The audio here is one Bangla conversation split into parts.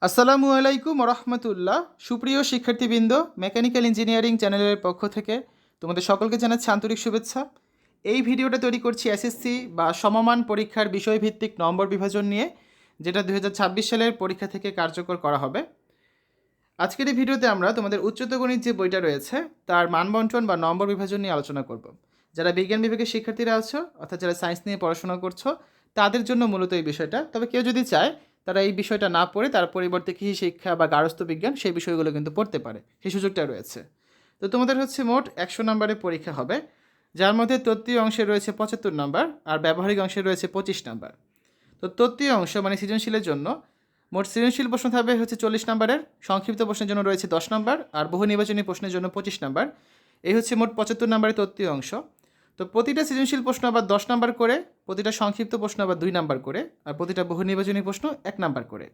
আসসালামু আলাইকুম রহমতুল্লাহ। সুপ্রিয় শিক্ষার্থীবৃন্দ, মেকানিক্যাল ইঞ্জিনিয়ারিং চ্যানেলের পক্ষ থেকে তোমাদের সকলকে জানাচ্ছি আন্তরিক শুভেচ্ছা। এই ভিডিওটা তৈরি করছি এসএসসি বা সমমান পরীক্ষার বিষয়ভিত্তিক নম্বর বিভাজন নিয়ে, যেটা 2026 সালের পরীক্ষা থেকে কার্যকর করা হবে। আজকের এই ভিডিওতে আমরা তোমাদের উচ্চতর গণিত যে বইটা রয়েছে তার মানবন্টন বা নম্বর বিভাজন নিয়ে আলোচনা করব। যারা বিজ্ঞান বিভাগের শিক্ষার্থীরা আছো, অর্থাৎ যারা সায়েন্স নিয়ে পড়াশোনা করছো, তাদের জন্য মূলত এই বিষয়টা। তবে কেউ যদি চায় তারা এই বিষয়টা না পড়ে তার পরিবর্তে কৃষি শিক্ষা বা গার্হস্থ্য বিজ্ঞান সেই বিষয়গুলো কিন্তু পড়তে পারে, সেই সুযোগটা রয়েছে। তো তোমাদের হচ্ছে মোট 100 নম্বরের পরীক্ষা হবে, যার মধ্যে তত্ত্বীয় অংশে রয়েছে 75 নম্বর আর ব্যবহারিক অংশে রয়েছে 25 নম্বর। তো তত্ত্বীয় অংশ মানে সৃজনশীলের জন্য মোট সৃজনশীল প্রশ্ন থাকবে হচ্ছে 40 নম্বরের, সংক্ষিপ্ত প্রশ্নের জন্য রয়েছে 10 নম্বর আর বহু নির্বাচনী প্রশ্নের জন্য 25 নম্বর। এই হচ্ছে মোট 75 নম্বরের তত্ত্বীয় অংশ। তো প্রতিটা সৃজনশীল প্রশ্ন আবার 10 নম্বর করে, প্রতিটা সংক্ষিপ্ত প্রশ্ন আবার 2 নম্বর করে, আর প্রতিটা বহু নির্বাচনী প্রশ্ন 1 নম্বর করে।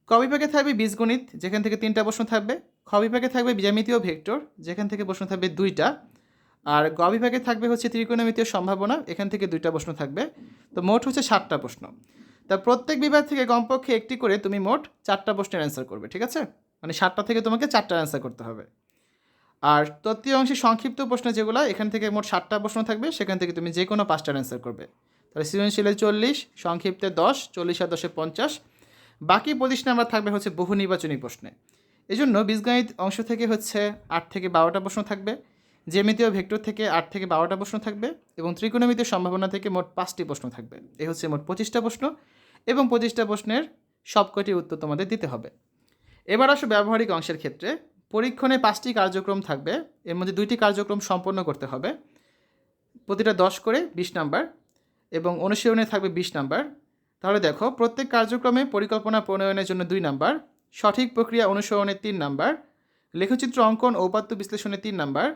ক বিভাগে থাকবে বীজগণিত, যেখান থেকে 3টা প্রশ্ন থাকবে। খ বিভাগে থাকবে জ্যামিতীয় ভেক্টর, যেখান থেকে প্রশ্ন থাকবে 2টা। আর গ বিভাগে থাকবে হচ্ছে ত্রিকোণমিতীয় সম্ভাবনা, এখান থেকে 2টা প্রশ্ন থাকবে। তো মোট হচ্ছে 7টা প্রশ্ন। তা প্রত্যেক বিভাগ থেকে কমপক্ষে একটি করে তুমি মোট 4টা প্রশ্নের অ্যান্সার করবে, ঠিক আছে? মানে 7টা থেকে তোমাকে 4টা অ্যান্সার করতে হবে। আর তৃতীয় অংশে সংক্ষিপ্ত প্রশ্ন যেগুলো, এখান থেকে মোট 7টা প্রশ্ন থাকবে, সেখান থেকে তুমি যে কোনো 5টার অ্যান্সার করবে। তাহলে সৃজনশীলে 40, সংক্ষিপ্তে 10, 40 আর 10 50। বাকি 25 নাম্বার থাকবে হচ্ছে বহু নির্বাচনী প্রশ্নে। এই জন্য বীজগণিত অংশ থেকে হচ্ছে 8 থেকে 12টা প্রশ্ন থাকবে, জ্যামিতীয় ভেক্টর থেকে 8 থেকে 12টা প্রশ্ন থাকবে, এবং ত্রিকোণমিতীয় সম্ভাবনা থেকে মোট 5টি প্রশ্ন থাকবে। এই হচ্ছে মোট 25টা প্রশ্ন, এবং 25টা প্রশ্নের সবকটি উত্তর তোমাদের দিতে হবে। এবার আসো ব্যবহারিক অংশের ক্ষেত্রে। পরীক্ষণে 5টি কার্যক্রম থাকবে, এর মধ্যে 2টি কার্যক্রম সম্পন্ন করতে হবে, প্রতিটা 10 করে 20 নাম্বার, এবং অনুশীলনে থাকবে 20 নাম্বার। তাহলে দেখো, প্রত্যেক কার্যক্রমে পরিকল্পনা প্রণয়নের জন্য 2 নাম্বার, সঠিক প্রক্রিয়া অনুসরণে 3 নাম্বার, লেখচিত্র অঙ্কন ও উপাত্ত বিশ্লেষণে 3 নাম্বার,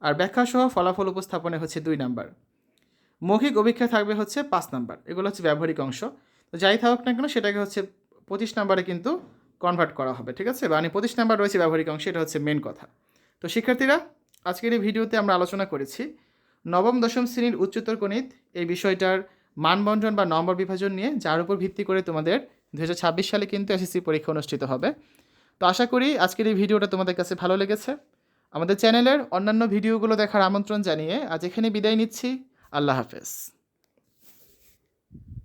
আর ব্যাখ্যাসহ ফলাফল উপস্থাপনে হচ্ছে 2 নাম্বার। মৌখিক অভিক্ষা থাকবে হচ্ছে 5 নাম্বার। এগুলো হচ্ছে ব্যবহারিক অংশ। তো যাই থাকুক না কেন, সেটাকে হচ্ছে 25 নাম্বারে কিন্তু কনভার্ট করা হবে, ঠিক আছে? মানে 25 নাম্বার রয়েছে ব্যবহারিক অংশে, এটা হচ্ছে মেন কথা। তো শিক্ষার্থীরা, আজকের এই ভিডিওতে আমরা আলোচনা করেছি নবম দশম শ্রেণীর উচ্চতর গণিত এই বিষয়টার মানবন্টন বা নম্বর বিভাজন নিয়ে, যার উপর ভিত্তি করে তোমাদের 2026 সালে কিন্তু এসএসসি পরীক্ষা অনুষ্ঠিত হবে। তো আশা করি আজকের এই ভিডিওটা তোমাদের কাছে ভালো লেগেছে। আমাদের চ্যানেলের অন্যান্য ভিডিওগুলো দেখার আমন্ত্রণ জানিয়ে আজ এখানে বিদায় নিচ্ছি। আল্লাহ হাফেজ।